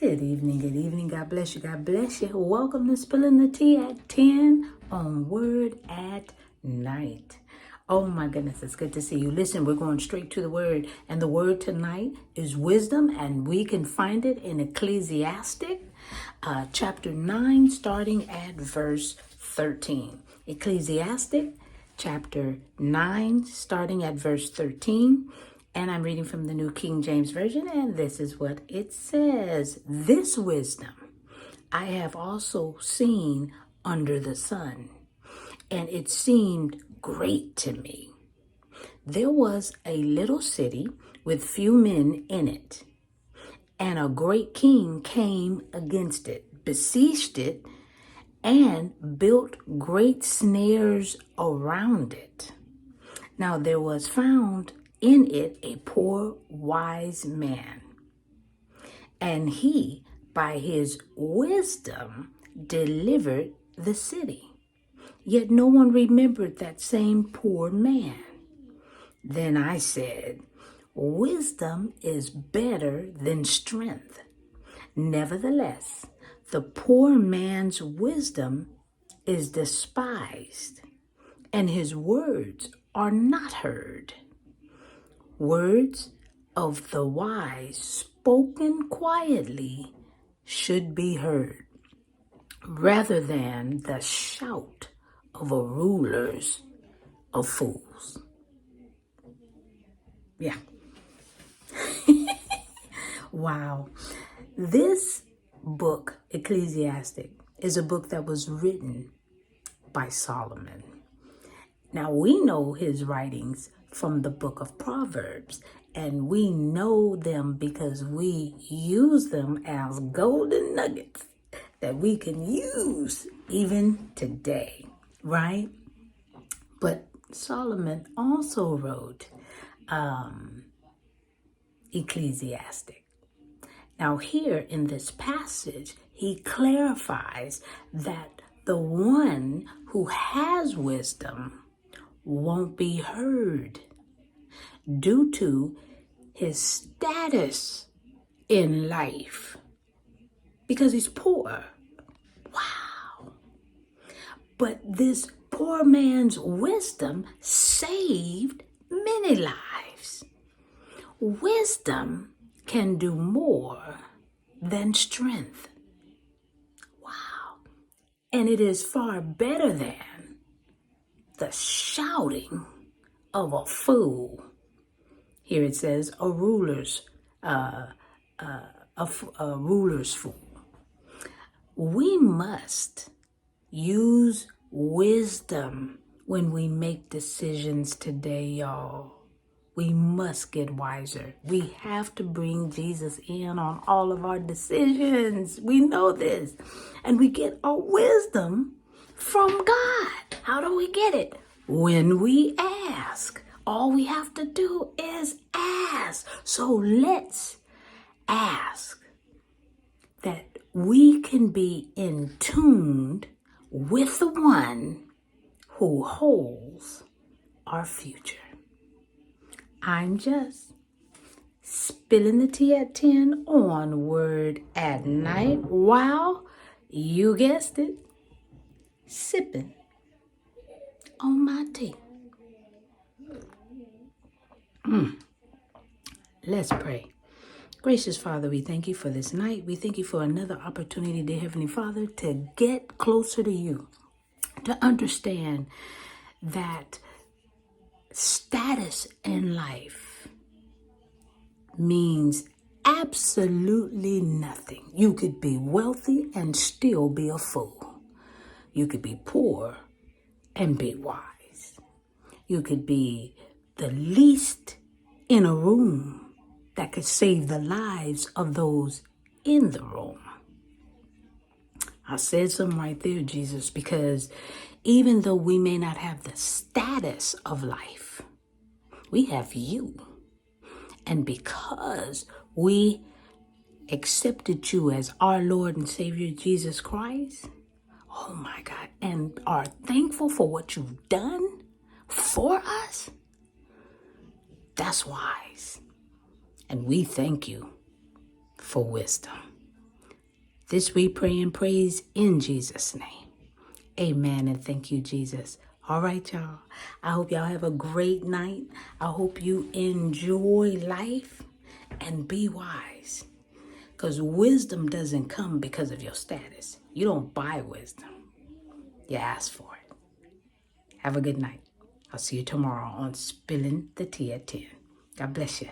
Good evening, good evening. God bless you, God bless you. Welcome to Spilling the Tea at 10 on Word at Night. Oh my goodness, it's good to see you. Listen, we're going straight to the Word. And the Word tonight is wisdom, and we can find it in Ecclesiastic chapter 9, starting at verse 13. Ecclesiastic chapter 9, starting at verse 13. And I'm reading from the New King James Version, and this is what it says. This wisdom I have also seen under the sun, and it seemed great to me. There was a little city with few men in it, and a great king came against it, besieged it, and built great snares around it. Now there was found in it a poor wise man, and he by his wisdom delivered the city. Yet no one remembered that same poor man. Then I said, wisdom is better than strength. Nevertheless, the poor man's wisdom is despised, and his words are not heard. Words of the wise spoken quietly should be heard, rather than the shout of a rulers of fools. Yeah. Wow. This book, Ecclesiastic, is a book that was written by Solomon. Now, we know his writings from the book of Proverbs, and we know them because we use them as golden nuggets that we can use even today, right? But Solomon also wrote Ecclesiastic. Now, here in this passage, he clarifies that the one who has wisdom won't be heard due to his status in life because he's poor. Wow. But this poor man's wisdom saved many lives. Wisdom can do more than strength. Wow. And it is far better than the shouting of a fool. Here it says a ruler's fool. We must use wisdom when we make decisions today, y'all. We must get wiser. We have to bring Jesus in on all of our decisions. We know this. And we get our wisdom from God. How do we get it? When we ask. All we have to do is ask. So let's ask that we can be in tune with the one who holds our future. I'm just spilling the tea at 10 on Word at Night. Wow, you guessed it. Sipping on my tea. Let's pray. Gracious Father, we thank you for this night. We thank you for another opportunity, dear Heavenly Father, to get closer to you, to understand that status in life means absolutely nothing. You could be wealthy and still be a fool. You could be poor and be wise. You could be the least in a room that could save the lives of those in the room. I said something right there, Jesus, because even though we may not have the status of life, we have you. And because we accepted you as our Lord and Savior, Jesus Christ, oh my God, and are thankful for what you've done for us, that's wise. And we thank you for wisdom. This we pray and praise in Jesus' name. Amen, and thank you, Jesus. All right, y'all. I hope y'all have a great night. I hope you enjoy life and be wise. Because wisdom doesn't come because of your status. You don't buy wisdom. You ask for it. Have a good night. I'll see you tomorrow on Spilling the Tea at 10. God bless you.